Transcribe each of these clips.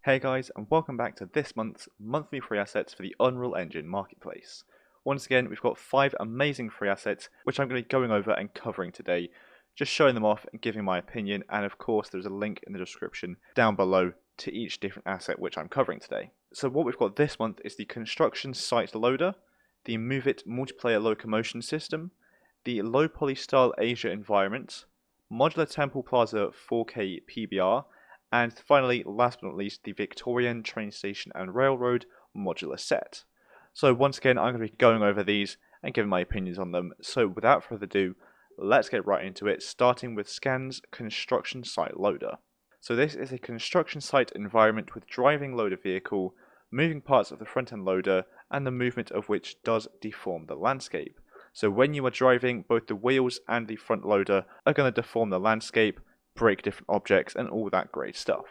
Hey guys, and welcome back to this month's monthly free assets for the Unreal Engine marketplace. Once again, we've got 5 amazing free assets which I'm going to be going over and covering today, just showing them off and giving my opinion, and of course there's a link in the description down below to each different asset which I'm covering today. So what we've got this month is the Construction Site Loader, the MoveIt Multiplayer Locomotion System, the Lowpoly Style Asia Environment, Modular Temple Plaza 4K PBR, and finally, last but not least, the Victorian Train Station and Railroad Modular Set. So once again, I'm going to be going over these and giving my opinions on them. So without further ado, let's get right into it, starting with Scan's Construction Site Loader. So this is a construction site environment with driving loader vehicle, moving parts of the front end loader, and the movement of which does deform the landscape. So when you are driving, both the wheels and the front loader are going to deform the landscape, break different objects, and all that great stuff.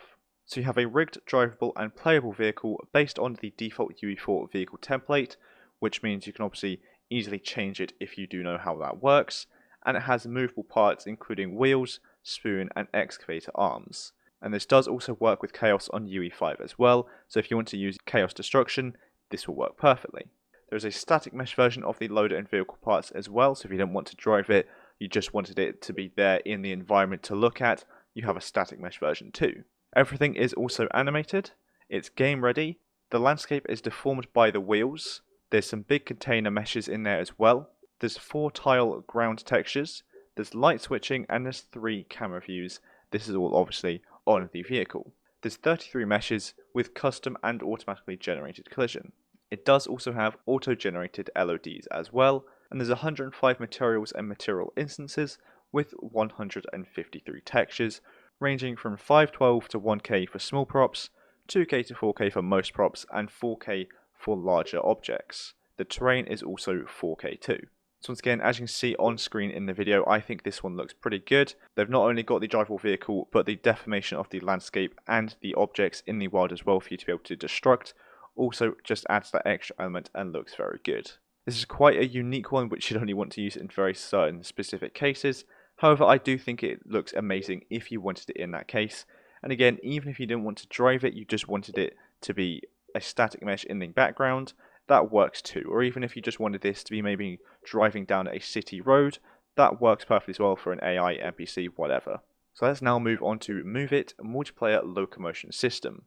So you have a rigged, drivable, and playable vehicle based on the default UE4 vehicle template, which means you can obviously easily change it if you do know how that works, and it has movable parts including wheels, spoon, and excavator arms. And this does also work with Chaos on UE5 as well, so if you want to use Chaos Destruction, this will work perfectly. There is a static mesh version of the loader and vehicle parts as well, so if you don't want to drive it, you just wanted it to be there in the environment to look at, you have a static mesh version too. Everything is also animated, it's game ready, the landscape is deformed by the wheels, there's some big container meshes in there as well, there's 4 tile ground textures, there's light switching, and there's 3 camera views. This is all obviously on the vehicle. There's 33 meshes with custom and automatically generated collision. It does also have auto-generated LODs as well, and there's 105 materials and material instances with 153 textures, ranging from 512 to 1K for small props, 2K to 4K for most props, and 4K for larger objects. The terrain is also 4K too. So once again, as you can see on screen in the video, I think this one looks pretty good. They've not only got the drivable vehicle, but the deformation of the landscape and the objects in the wild as well for you to be able to destruct also just adds that extra element and looks very good. This is quite a unique one which you'd only want to use in very certain specific cases. However, I do think it looks amazing if you wanted it in that case. And again, even if you didn't want to drive it, you just wanted it to be a static mesh in the background, that works too. Or even if you just wanted this to be maybe driving down a city road, that works perfectly as well for an AI, NPC, whatever. So let's now move on to MoveIt Multiplayer Locomotion System.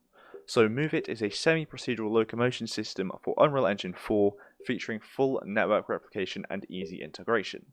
So MoveIt is a semi-procedural locomotion system for Unreal Engine 4 featuring full network replication and easy integration.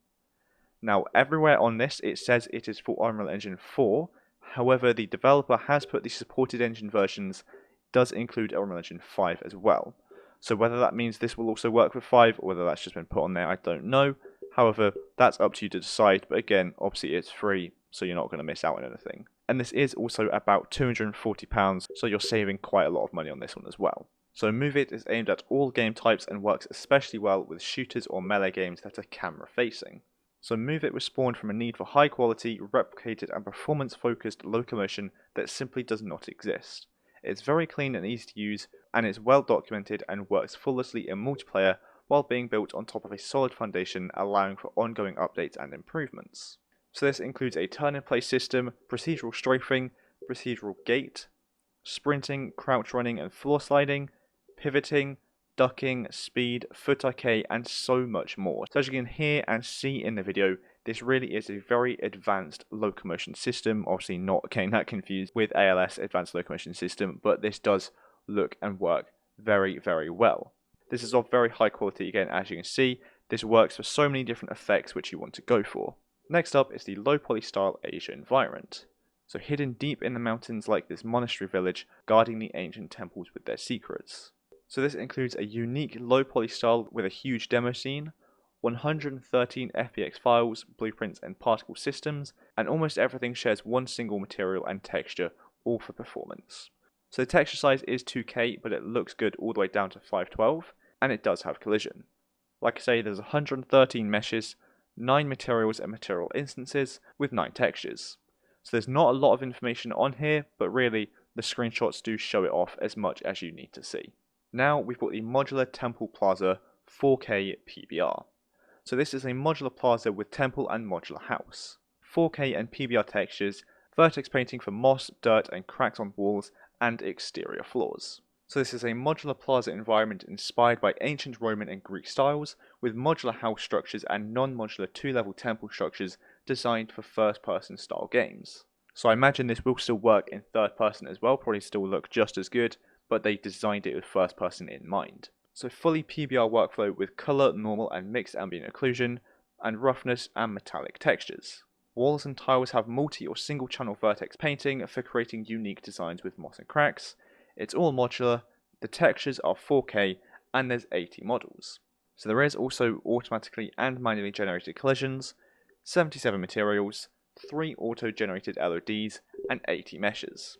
Now everywhere on this it says it is for Unreal Engine 4, however the developer has put the supported engine versions does include Unreal Engine 5 as well. So whether that means this will also work with 5 or whether that's just been put on there, I don't know. However, that's up to you to decide, but again, obviously it's free, so you're not going to miss out on anything. And this is also about £240, so you're saving quite a lot of money on this one as well. So MoveIt is aimed at all game types and works especially well with shooters or melee games that are camera facing. So MoveIt was spawned from a need for high quality, replicated and performance focused locomotion that simply does not exist. It's very clean and easy to use, and it's well documented and works flawlessly in multiplayer while being built on top of a solid foundation allowing for ongoing updates and improvements. So this includes a turn-in-place system, procedural strafing, procedural gate, sprinting, crouch running and floor sliding, pivoting, ducking, speed, foot arcade, and so much more. So as you can hear and see in the video, this really is a very advanced locomotion system, obviously not getting that confused with ALS Advanced Locomotion System, but this does look and work very, very well. This is of very high quality again, as you can see. This works for so many different effects which you want to go for. Next up is the Lowpoly style Asia environment. So hidden deep in the mountains like this monastery village, guarding the ancient temples with their secrets. So this includes a unique Lowpoly style with a huge demo scene, 113 FBX files, blueprints and particle systems, and almost everything shares one single material and texture, all for performance. So the texture size is 2K, but it looks good all the way down to 512, and it does have collision. Like I say, there's 113 meshes, 9 materials and material instances, with 9 textures. So there's not a lot of information on here, but really, the screenshots do show it off as much as you need to see. Now we've got the Modular Temple Plaza 4K PBR. So this is a modular plaza with temple and modular house. 4K and PBR textures, vertex painting for moss, dirt and cracks on walls, and exterior floors. So this is a modular plaza environment inspired by ancient Roman and Greek styles, with modular house structures and non-modular 2-level temple structures designed for first-person style games. So I imagine this will still work in third person as well, probably still look just as good, but they designed it with first person in mind. So fully PBR workflow with colour, normal and mixed ambient occlusion, and roughness and metallic textures. Walls and tiles have multi or single channel vertex painting for creating unique designs with moss and cracks. It's all modular, the textures are 4K, and there's 80 models. So there is also automatically and manually generated collisions, 77 materials, 3 auto-generated LODs, and 80 meshes.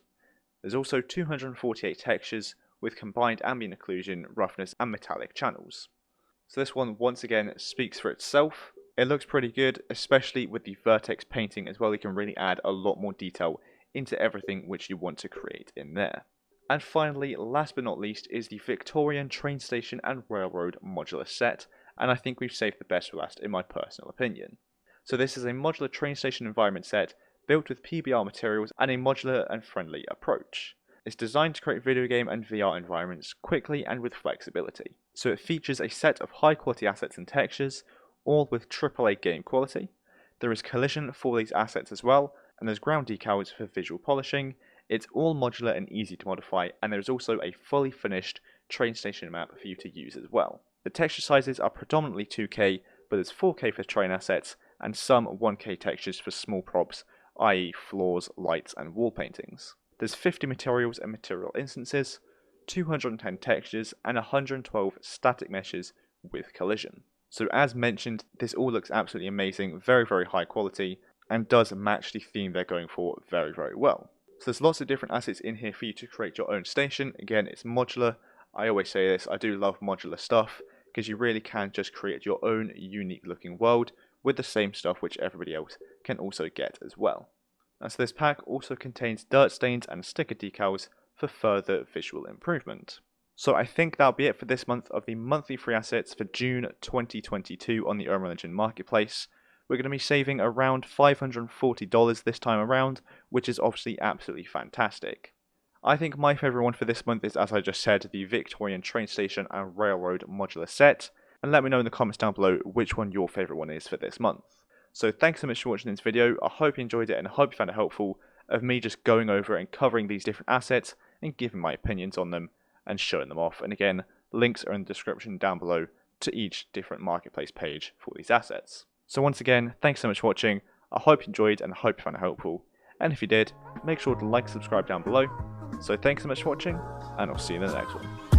There's also 248 textures with combined ambient occlusion, roughness, and metallic channels. So this one once again speaks for itself. It looks pretty good, especially with the vertex painting as well. You can really add a lot more detail into everything which you want to create in there. And finally, last but not least, is the Victorian train station and railroad modular set, and I think we've saved the best for last in my personal opinion. So this is a modular train station environment set built with PBR materials and a modular and friendly approach. It's designed to create video game and VR environments quickly and with flexibility. So it features a set of high quality assets and textures, all with AAA game quality. There is collision for these assets as well, and there's ground decals for visual polishing. It's all modular and easy to modify, and there's also a fully finished train station map for you to use as well. The texture sizes are predominantly 2K, but there's 4K for train assets, and some 1K textures for small props, i.e. floors, lights, and wall paintings. There's 50 materials and material instances, 210 textures, and 112 static meshes with collision. So as mentioned, this all looks absolutely amazing, very high quality, and does match the theme they're going for very well. So there's lots of different assets in here for you to create your own station. Again, it's modular. I always say this, I do love modular stuff, because you really can just create your own unique looking world with the same stuff which everybody else can also get as well. And so this pack also contains dirt stains and sticker decals for further visual improvement. So I think that'll be it for this month of the monthly free assets for June 2022 on the Unreal Engine Marketplace. We're going to be saving around $540 this time around, which is obviously absolutely fantastic. I think my favourite one for this month is, as I just said, the Victorian train station and railroad modular set, and let me know in the comments down below which one your favourite one is for this month. So thanks so much for watching this video. I hope you enjoyed it and I hope you found it helpful of me just going over and covering these different assets and giving my opinions on them and showing them off. And again, links are in the description down below to each different marketplace page for these assets. So once again, thanks so much for watching. I hope you enjoyed and I hope you found it helpful. And if you did, make sure to like and subscribe down below. So thanks so much for watching, and I'll see you in the next one.